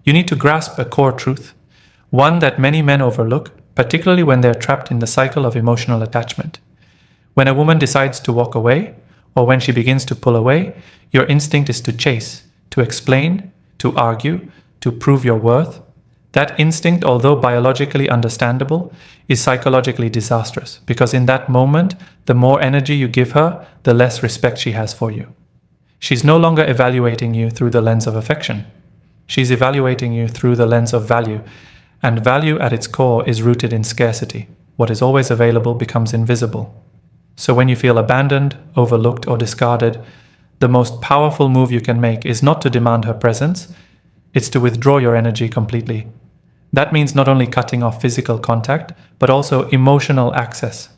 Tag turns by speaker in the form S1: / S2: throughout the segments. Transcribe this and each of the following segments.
S1: You need to grasp a core truth, one that many men overlook, particularly when they're trapped in the cycle of emotional attachment. When a woman decides to walk away, or when she begins to pull away, your instinct is to chase, to explain, to argue, to prove your worth. That instinct, although biologically understandable, is psychologically disastrous, because in that moment, the more energy you give her, the less respect she has for you. She's no longer evaluating you through the lens of affection. She's evaluating you through the lens of value, and value at its core is rooted in scarcity. What is always available becomes invisible. So when you feel abandoned, overlooked, or discarded, the most powerful move you can make is not to demand her presence, it's to withdraw your energy completely. That means not only cutting off physical contact, but also emotional access.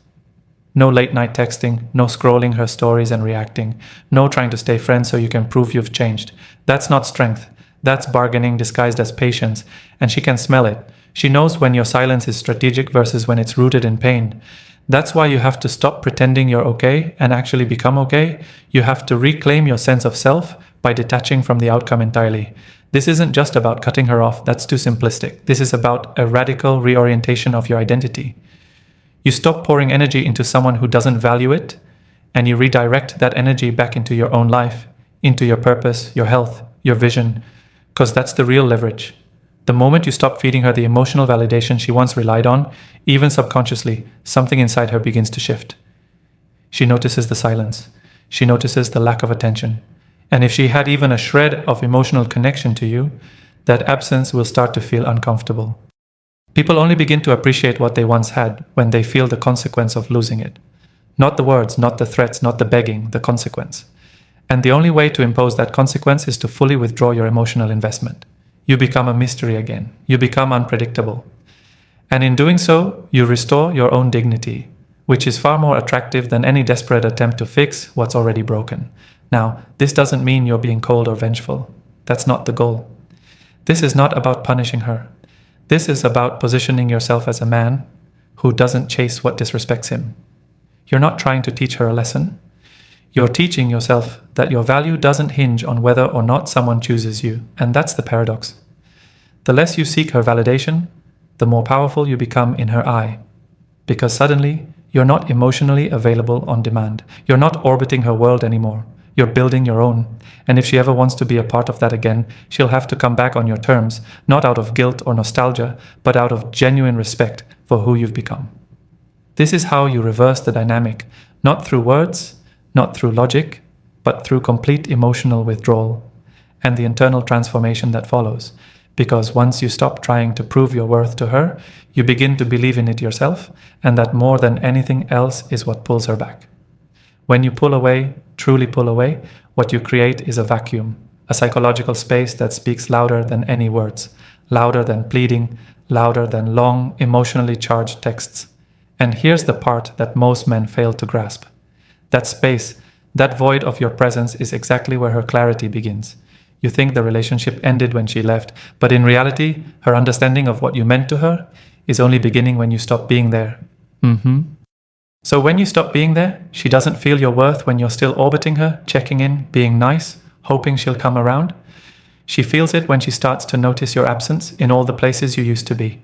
S1: No late night texting, no scrolling her stories and reacting, no trying to stay friends so you can prove you've changed. That's not strength. That's bargaining disguised as patience, and she can smell it. She knows when your silence is strategic versus when it's rooted in pain. That's why you have to stop pretending you're okay and actually become okay. You have to reclaim your sense of self by detaching from the outcome entirely. This isn't just about cutting her off, that's too simplistic. This is about a radical reorientation of your identity. You stop pouring energy into someone who doesn't value it, and you redirect that energy back into your own life, into your purpose, your health, your vision, because that's the real leverage. The moment you stop feeding her the emotional validation she once relied on, even subconsciously, something inside her begins to shift. She notices the silence. She notices the lack of attention. And if she had even a shred of emotional connection to you, that absence will start to feel uncomfortable. People only begin to appreciate what they once had when they feel the consequence of losing it. Not the words, not the threats, not the begging, the consequence. And the only way to impose that consequence is to fully withdraw your emotional investment. You become a mystery again. You become unpredictable. And in doing so, you restore your own dignity, which is far more attractive than any desperate attempt to fix what's already broken. Now, this doesn't mean you're being cold or vengeful. That's not the goal. This is not about punishing her. This is about positioning yourself as a man who doesn't chase what disrespects him. You're not trying to teach her a lesson. You're teaching yourself that your value doesn't hinge on whether or not someone chooses you, and that's the paradox. The less you seek her validation, the more powerful you become in her eye, because suddenly you're not emotionally available on demand. You're not orbiting her world anymore. You're building your own. And if she ever wants to be a part of that again, she'll have to come back on your terms, not out of guilt or nostalgia, but out of genuine respect for who you've become. This is how you reverse the dynamic, not through words, not through logic, but through complete emotional withdrawal and the internal transformation that follows. Because once you stop trying to prove your worth to her, you begin to believe in it yourself, and that more than anything else is what pulls her back. When you pull away, truly pull away, what you create is a vacuum, a psychological space that speaks louder than any words, louder than pleading, louder than long, emotionally charged texts. And here's the part that most men fail to grasp. That space, that void of your presence is exactly where her clarity begins. You think the relationship ended when she left, but in reality, her understanding of what you meant to her is only beginning when you stop being there. So when you stop being there, she doesn't feel your worth when you're still orbiting her, checking in, being nice, hoping she'll come around. She feels it when she starts to notice your absence in all the places you used to be.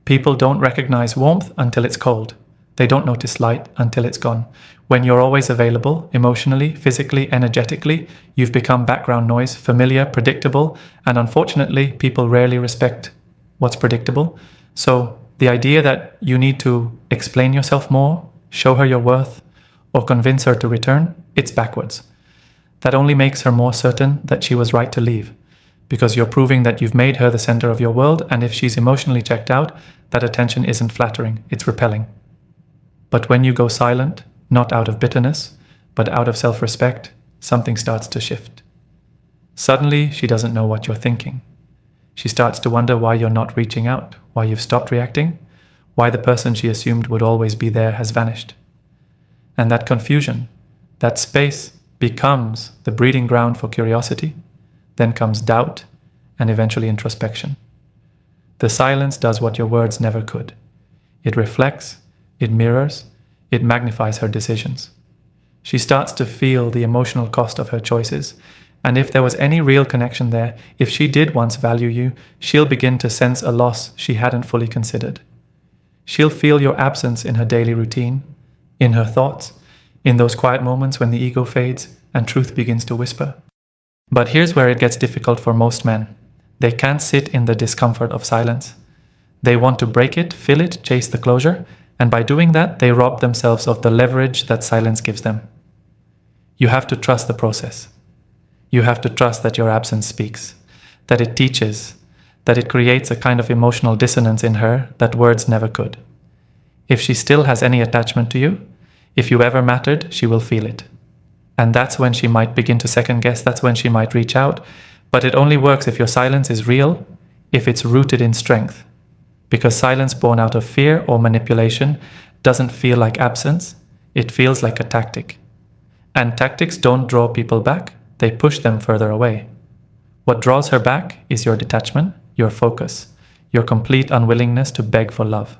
S1: People don't recognize warmth until it's cold. They don't notice light until it's gone. When you're always available, emotionally, physically, energetically, you've become background noise, familiar, predictable, and unfortunately, people rarely respect what's predictable. So the idea that you need to explain yourself more, show her your worth, or convince her to return, it's backwards. That only makes her more certain that she was right to leave, because you're proving that you've made her the center of your world, and if she's emotionally checked out, that attention isn't flattering, it's repelling. But when you go silent, not out of bitterness, but out of self-respect, something starts to shift. Suddenly, she doesn't know what you're thinking. She starts to wonder why you're not reaching out, why you've stopped reacting, why the person she assumed would always be there has vanished. And that confusion, that space becomes the breeding ground for curiosity, then comes doubt, and eventually introspection. The silence does what your words never could. It reflects, it mirrors, it magnifies her decisions. She starts to feel the emotional cost of her choices, And if there was any real connection there, if she did once value you, she'll begin to sense a loss she hadn't fully considered. She'll feel your absence in her daily routine, in her thoughts, in those quiet moments when the ego fades and truth begins to whisper. But here's where it gets difficult for most men. They can't sit in the discomfort of silence. They want to break it, fill it, chase the closure, and by doing that, they rob themselves of the leverage that silence gives them. You have to trust the process. You have to trust that your absence speaks, that it teaches, that it creates a kind of emotional dissonance in her that words never could. If she still has any attachment to you, if you ever mattered, she will feel it. And that's when she might begin to second guess, that's when she might reach out. But it only works if your silence is real, if it's rooted in strength. Because silence born out of fear or manipulation doesn't feel like absence, it feels like a tactic. And tactics don't draw people back, they push them further away. What draws her back is your detachment, your focus, your complete unwillingness to beg for love.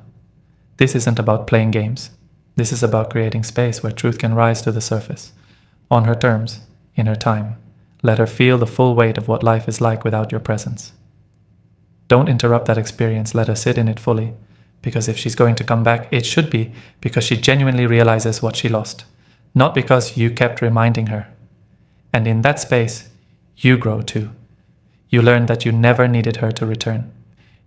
S1: This isn't about playing games. This is about creating space where truth can rise to the surface, on her terms, in her time. Let her feel the full weight of what life is like without your presence. Don't interrupt that experience, let her sit in it fully, because if she's going to come back, it should be because she genuinely realizes what she lost, not because you kept reminding her. And in that space, you grow too. You learn that you never needed her to return.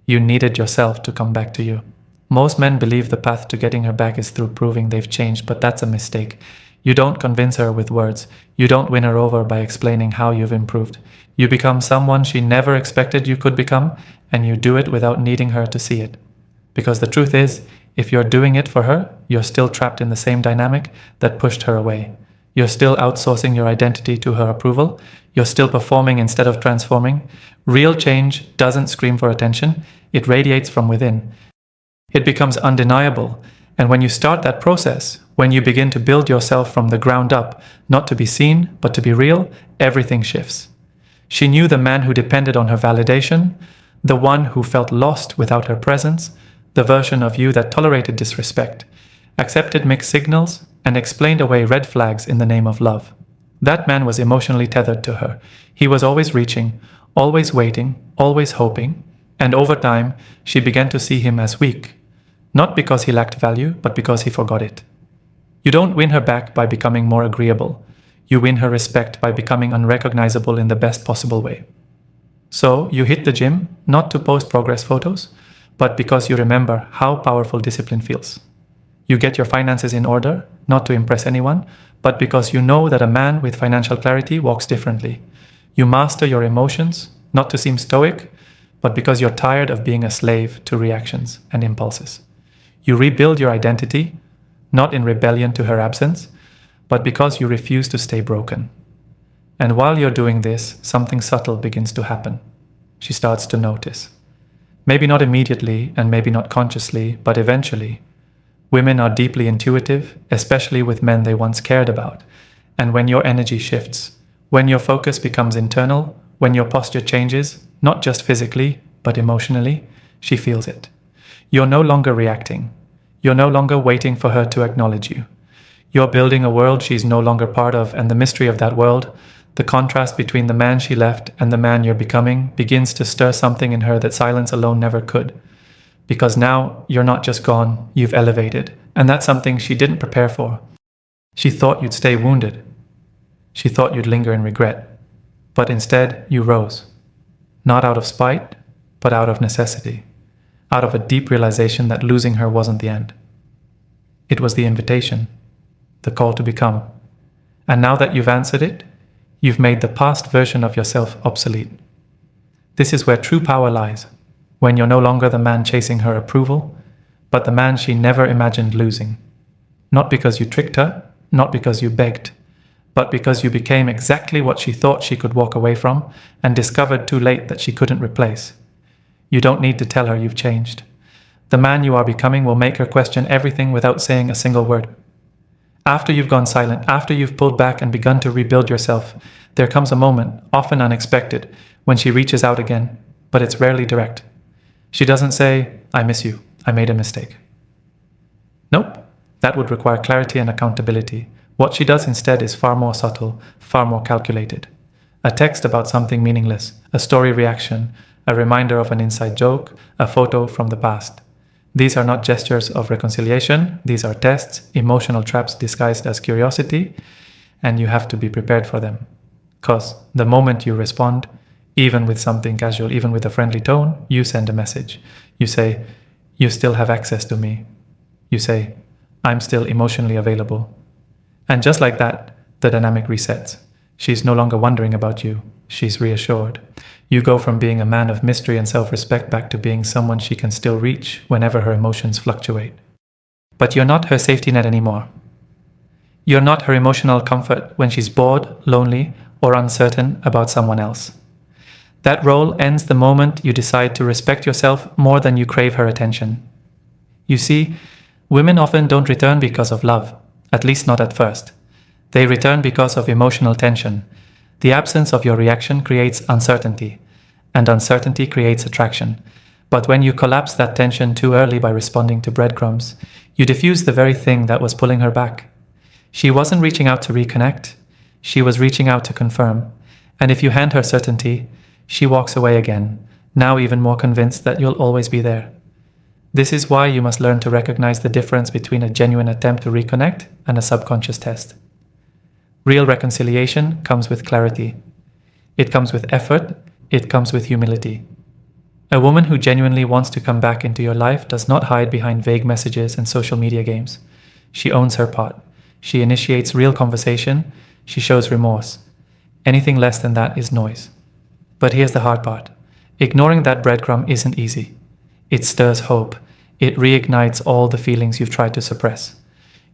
S1: You needed yourself to come back to you. Most men believe the path to getting her back is through proving they've changed, but that's a mistake. You don't convince her with words. You don't win her over by explaining how you've improved. You become someone she never expected you could become, and you do it without needing her to see it. Because the truth is, if you're doing it for her, you're still trapped in the same dynamic that pushed her away. You're still outsourcing your identity to her approval. You're still performing instead of transforming. Real change doesn't scream for attention. It radiates from within. It becomes undeniable. And when you start that process, when you begin to build yourself from the ground up, not to be seen, but to be real, everything shifts. She knew the man who depended on her validation, the one who felt lost without her presence, the version of you that tolerated disrespect, accepted mixed signals, and explained away red flags in the name of love. That man was emotionally tethered to her. He was always reaching, always waiting, always hoping, and over time, she began to see him as weak, not because he lacked value, but because he forgot it. You don't win her back by becoming more agreeable. You win her respect by becoming unrecognizable in the best possible way. So you hit the gym, not to post progress photos, but because you remember how powerful discipline feels. You get your finances in order, not to impress anyone, but because you know that a man with financial clarity walks differently. You master your emotions, not to seem stoic, but because you're tired of being a slave to reactions and impulses. You rebuild your identity, not in rebellion to her absence, but because you refuse to stay broken. And while you're doing this, something subtle begins to happen. She starts to notice. Maybe not immediately and maybe not consciously, but eventually. Women are deeply intuitive, especially with men they once cared about. And when your energy shifts, when your focus becomes internal, when your posture changes, not just physically, but emotionally, she feels it. You're no longer reacting. You're no longer waiting for her to acknowledge you. You're building a world she's no longer part of, and the mystery of that world, the contrast between the man she left and the man you're becoming, begins to stir something in her that silence alone never could. Because now you're not just gone, you've elevated, and that's something she didn't prepare for. She thought you'd stay wounded. She thought you'd linger in regret. But instead, you rose. Not out of spite, but out of necessity. Out of a deep realization that losing her wasn't the end. It was the invitation, the call to become. And now that you've answered it, you've made the past version of yourself obsolete. This is where true power lies, when you're no longer the man chasing her approval, but the man she never imagined losing. Not because you tricked her, not because you begged, but because you became exactly what she thought she could walk away from and discovered too late that she couldn't replace. You don't need to tell her you've changed. The man you are becoming will make her question everything without saying a single word. After you've gone silent, after you've pulled back and begun to rebuild yourself, there comes a moment, often unexpected, when she reaches out again, but it's rarely direct. She doesn't say, "I miss you, I made a mistake." Nope, that would require clarity and accountability. What she does instead is far more subtle, far more calculated. A text about something meaningless, a story reaction, a reminder of an inside joke, a photo from the past. These are not gestures of reconciliation, these are tests, emotional traps disguised as curiosity, and you have to be prepared for them. Because the moment you respond, even with something casual, even with a friendly tone, you send a message. You say, you still have access to me. You say, I'm still emotionally available. And just like that, the dynamic resets. She's no longer wondering about you. She's reassured. You go from being a man of mystery and self-respect back to being someone she can still reach whenever her emotions fluctuate. But you're not her safety net anymore. You're not her emotional comfort when she's bored, lonely, or uncertain about someone else. That role ends the moment you decide to respect yourself more than you crave her attention. You see, women often don't return because of love, at least not at first. They return because of emotional tension. The absence of your reaction creates uncertainty, and uncertainty creates attraction. But when you collapse that tension too early by responding to breadcrumbs, you diffuse the very thing that was pulling her back. She wasn't reaching out to reconnect, she was reaching out to confirm. And if you hand her certainty, she walks away again, now even more convinced that you'll always be there. This is why you must learn to recognize the difference between a genuine attempt to reconnect and a subconscious test. Real reconciliation comes with clarity. It comes with effort. It comes with humility. A woman who genuinely wants to come back into your life does not hide behind vague messages and social media games. She owns her part. She initiates real conversation. She shows remorse. Anything less than that is noise. But here's the hard part. Ignoring that breadcrumb isn't easy. It stirs hope. It reignites all the feelings you've tried to suppress.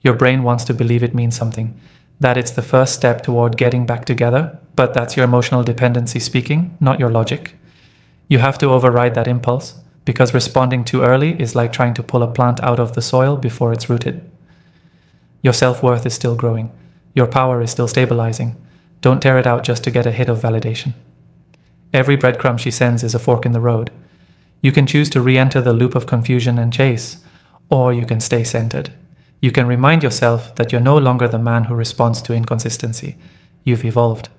S1: Your brain wants to believe it means something, that it's the first step toward getting back together, but that's your emotional dependency speaking, not your logic. You have to override that impulse, because responding too early is like trying to pull a plant out of the soil before it's rooted. Your self-worth is still growing. Your power is still stabilizing. Don't tear it out just to get a hit of validation. Every breadcrumb she sends is a fork in the road. You can choose to re-enter the loop of confusion and chase, or you can stay centered. You can remind yourself that you're no longer the man who responds to inconsistency. You've evolved.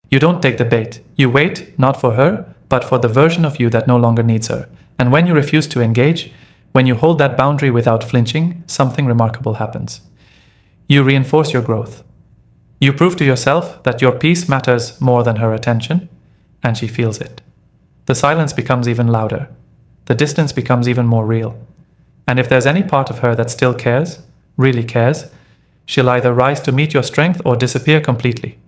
S1: You don't take the bait. You wait, not for her, but for the version of you that no longer needs her. And when you refuse to engage, when you hold that boundary without flinching, something remarkable happens. You reinforce your growth. You prove to yourself that your peace matters more than her attention, and she feels it. The silence becomes even louder. The distance becomes even more real. And if there's any part of her that still cares, really cares, she'll either rise to meet your strength or disappear completely.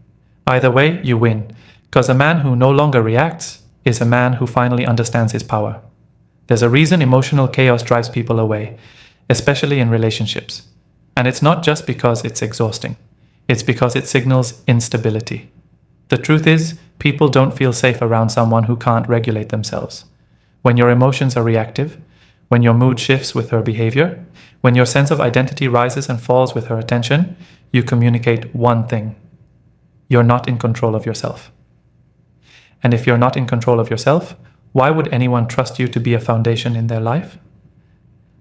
S1: Either way, you win, because a man who no longer reacts is a man who finally understands his power. There's a reason emotional chaos drives people away, especially in relationships. And it's not just because it's exhausting. It's because it signals instability. The truth is, people don't feel safe around someone who can't regulate themselves. When your emotions are reactive, when your mood shifts with her behavior, when your sense of identity rises and falls with her attention, you communicate one thing. You're not in control of yourself. And if you're not in control of yourself, why would anyone trust you to be a foundation in their life?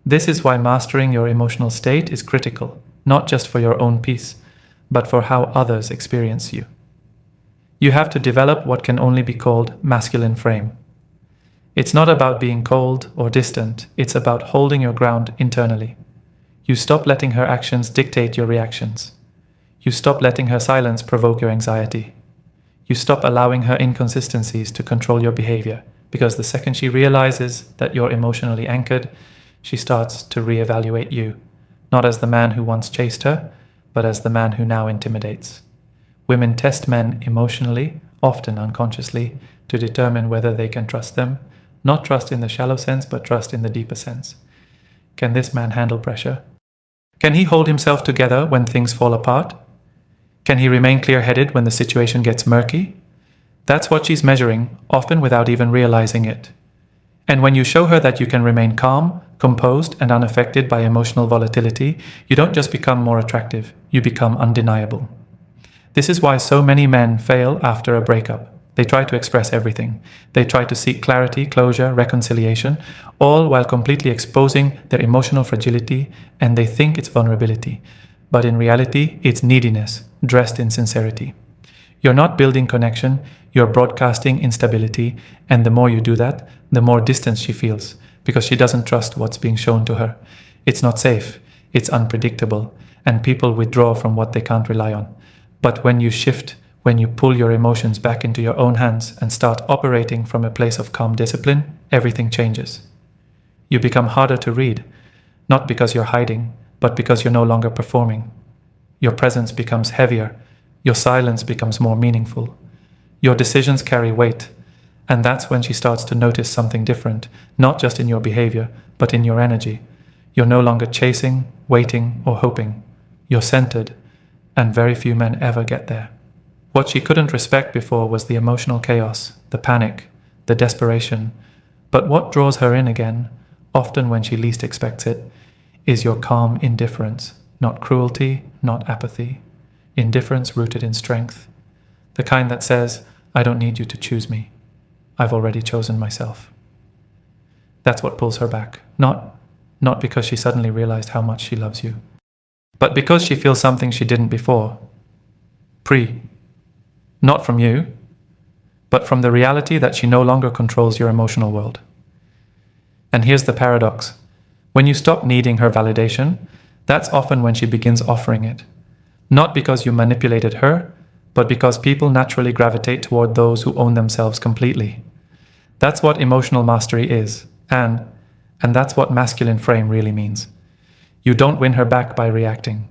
S1: This is why mastering your emotional state is critical, not just for your own peace, but for how others experience you. You have to develop what can only be called masculine frame. It's not about being cold or distant, it's about holding your ground internally. You stop letting her actions dictate your reactions. You stop letting her silence provoke your anxiety. You stop allowing her inconsistencies to control your behavior, because the second she realizes that you're emotionally anchored, she starts to reevaluate you, not as the man who once chased her, but as the man who now intimidates. Women test men emotionally, often unconsciously, to determine whether they can trust them, not trust in the shallow sense, but trust in the deeper sense. Can this man handle pressure? Can he hold himself together when things fall apart? Can he remain clear-headed when the situation gets murky? That's what she's measuring, often without even realizing it. And when you show her that you can remain calm, composed, and unaffected by emotional volatility, you don't just become more attractive, you become undeniable. This is why so many men fail after a breakup. They try to express everything. They try to seek clarity, closure, reconciliation, all while completely exposing their emotional fragility, and they think it's vulnerability. But in reality, it's neediness, dressed in sincerity. You're not building connection, you're broadcasting instability, and the more you do that, the more distance she feels, because she doesn't trust what's being shown to her. It's not safe, it's unpredictable, and people withdraw from what they can't rely on. But when you shift, when you pull your emotions back into your own hands and start operating from a place of calm discipline, everything changes. You become harder to read, not because you're hiding, but because you're no longer performing. Your presence becomes heavier, your silence becomes more meaningful. Your decisions carry weight, and that's when she starts to notice something different, not just in your behavior, but in your energy. You're no longer chasing, waiting, or hoping. You're centered, and very few men ever get there. What she couldn't respect before was the emotional chaos, the panic, the desperation. But what draws her in again, often when she least expects it, is your calm indifference, not cruelty, not apathy. Indifference rooted in strength. The kind that says, I don't need you to choose me. I've already chosen myself. That's what pulls her back, not because she suddenly realized how much she loves you, but because she feels something she didn't before. Not from you, but from the reality that she no longer controls your emotional world. And here's the paradox. When you stop needing her validation, that's often when she begins offering it. Not because you manipulated her, but because people naturally gravitate toward those who own themselves completely. That's what emotional mastery is, and that's what masculine frame really means. You don't win her back by reacting.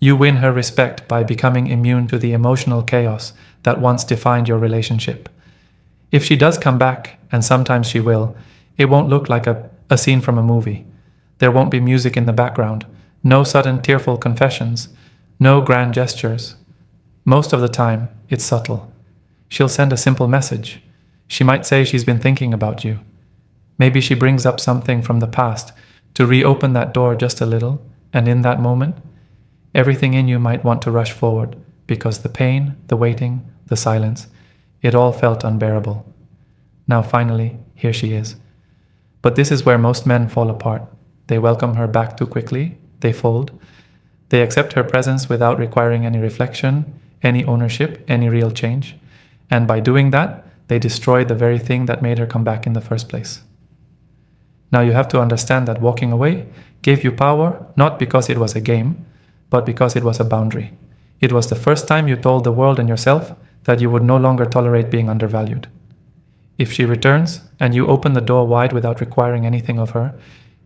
S1: You win her respect by becoming immune to the emotional chaos that once defined your relationship. If she does come back, and sometimes she will, it won't look like a scene from a movie. There won't be music in the background, no sudden tearful confessions, no grand gestures. Most of the time, it's subtle. She'll send a simple message. She might say she's been thinking about you. Maybe she brings up something from the past to reopen that door just a little, and in that moment, everything in you might want to rush forward because the pain, the waiting, the silence, it all felt unbearable. Now finally, here she is. But this is where most men fall apart. They welcome her back too quickly, they fold. They accept her presence without requiring any reflection, any ownership, any real change. And by doing that, they destroy the very thing that made her come back in the first place. Now you have to understand that walking away gave you power, not because it was a game, but because it was a boundary. It was the first time you told the world and yourself that you would no longer tolerate being undervalued. If she returns, and you open the door wide without requiring anything of her,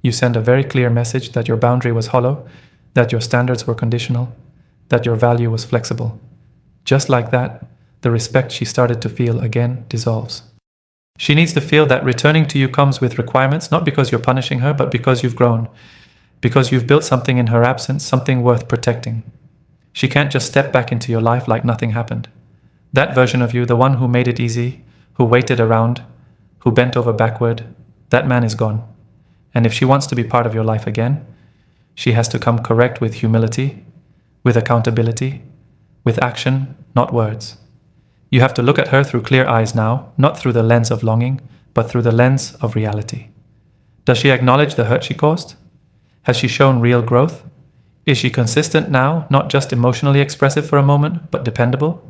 S1: you send a very clear message that your boundary was hollow, that your standards were conditional, that your value was flexible. Just like that, the respect she started to feel again dissolves. She needs to feel that returning to you comes with requirements, not because you're punishing her, but because you've grown, because you've built something in her absence, something worth protecting. She can't just step back into your life like nothing happened. That version of you, the one who made it easy, who waited around, who bent over backward, that man is gone. And if she wants to be part of your life again, she has to come correct with humility, with accountability, with action, not words. You have to look at her through clear eyes now, not through the lens of longing, but through the lens of reality. Does she acknowledge the hurt she caused? Has she shown real growth? Is she consistent now, not just emotionally expressive for a moment, but dependable?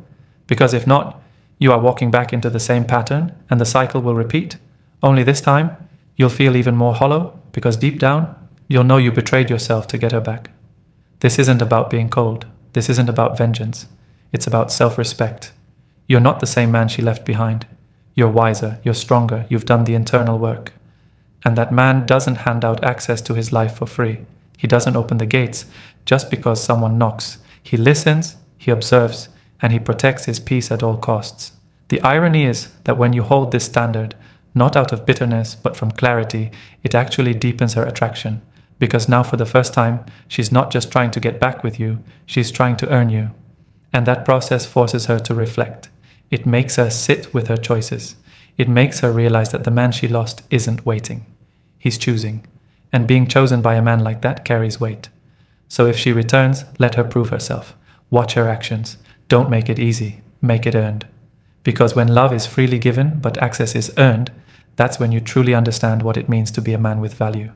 S1: Because if not, you are walking back into the same pattern, and the cycle will repeat. Only this time, you'll feel even more hollow, because deep down, you'll know you betrayed yourself to get her back. This isn't about being cold. This isn't about vengeance. It's about self-respect. You're not the same man she left behind. You're wiser, you're stronger, you've done the internal work. And that man doesn't hand out access to his life for free. He doesn't open the gates just because someone knocks. He listens, he observes, and he protects his peace at all costs. The irony is that when you hold this standard, not out of bitterness, but from clarity, it actually deepens her attraction. Because now for the first time, she's not just trying to get back with you, she's trying to earn you. And that process forces her to reflect. It makes her sit with her choices. It makes her realize that the man she lost isn't waiting. He's choosing. And being chosen by a man like that carries weight. So if she returns, let her prove herself. Watch her actions. Don't make it easy. Make it earned. Because when love is freely given, but access is earned, that's when you truly understand what it means to be a man with value.